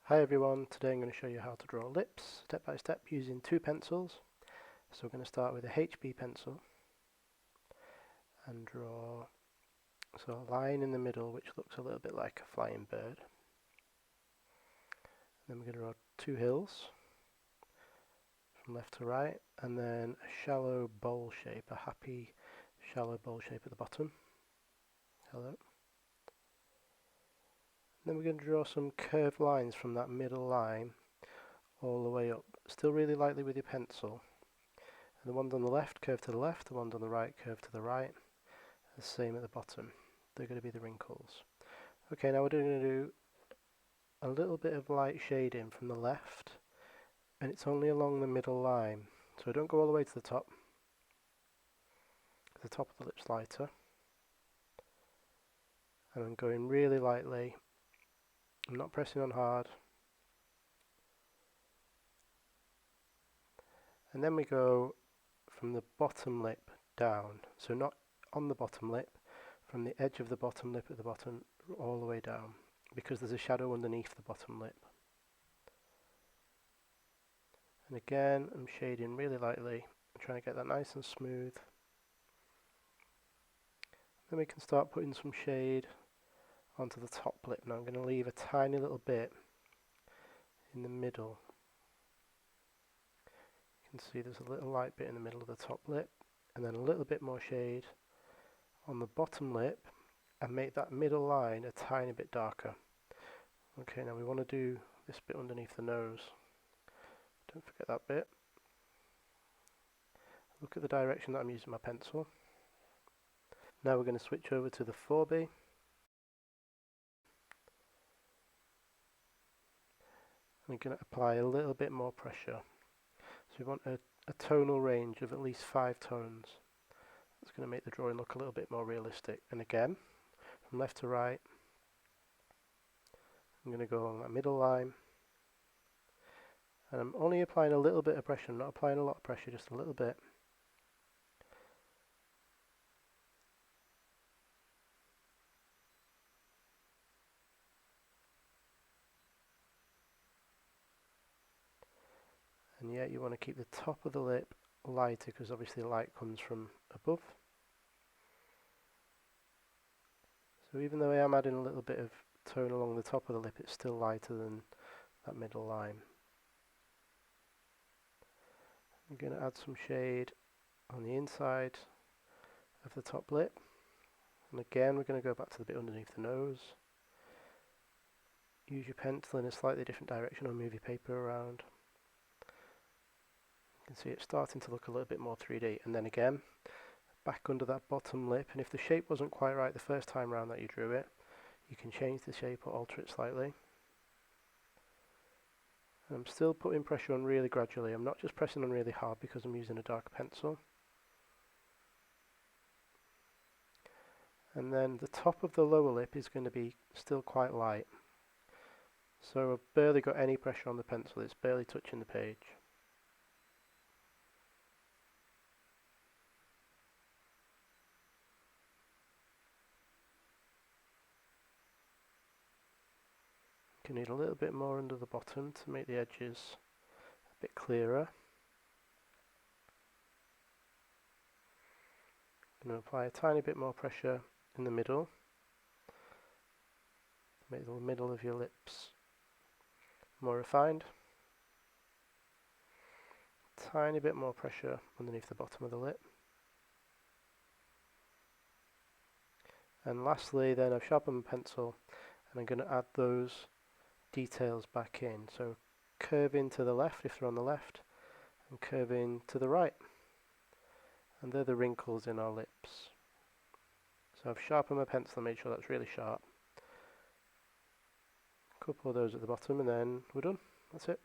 Hi everyone, today I'm going to show you how to draw lips step by step using two pencils. So we're going to start with a HB pencil and draw a line in the middle which looks a little bit like a flying bird. Then we're going to draw two hills from left to right, and then a shallow bowl shape, a happy shallow bowl shape at the bottom. Hello. Then we're going to draw some curved lines from that middle line all the way up, still really lightly with your pencil. And the ones on the left curve to the left, the ones on the right curve to the right. The same at the bottom. They're going to be the wrinkles. Okay, now we're going to do a little bit of light shading from the left, and it's only along the middle line. So don't go all the way to the top. The top of the lip's lighter. And I'm going really lightly. I'm not pressing on hard. And then we go from the bottom lip down. So not on the bottom lip, from the edge of the bottom lip at the bottom all the way down, because there's a shadow underneath the bottom lip. And again, I'm shading really lightly. I'm trying to get that nice and smooth. Then we can start putting some shade onto the top lip. Now I'm going to leave a tiny little bit in the middle. You can see there's a little light bit in the middle of the top lip, and then a little bit more shade on the bottom lip, and make that middle line a tiny bit darker. Okay, now we want to do this bit underneath the nose. Don't forget that bit. Look at the direction that I'm using my pencil. Now we're going to switch over to the 4B. We're going to apply a little bit more pressure. So we want a tonal range of at least 5 tones. That's going to make the drawing look a little bit more realistic. And again, from left to right, I'm going to go along that middle line. And I'm only applying a little bit of pressure, I'm not applying a lot of pressure, just a little bit. And yet you want to keep the top of the lip lighter, because obviously the light comes from above. So even though I am adding a little bit of tone along the top of the lip, it's still lighter than that middle line. I'm going to add some shade on the inside of the top lip. And again, we're going to go back to the bit underneath the nose. Use your pencil in a slightly different direction or move your paper around. You can see it's starting to look a little bit more 3D. And then again, back under that bottom lip, and if the shape wasn't quite right the first time round that you drew it, you can change the shape or alter it slightly. And I'm still putting pressure on really gradually. I'm not just pressing on really hard because I'm using a darker pencil. And then the top of the lower lip is going to be still quite light. So I've barely got any pressure on the pencil, it's barely touching the page. You need a little bit more under the bottom to make the edges a bit clearer. I'm going to apply a tiny bit more pressure in the middle. Make the middle of your lips more refined. Tiny bit more pressure underneath the bottom of the lip. And lastly, then I've sharpened my pencil and I'm going to add those details back in. So curve in to the left if they're on the left, and curve in to the right. And they're the wrinkles in our lips. So I've sharpened my pencil and made sure that's really sharp. A couple of those at the bottom and then we're done. That's it.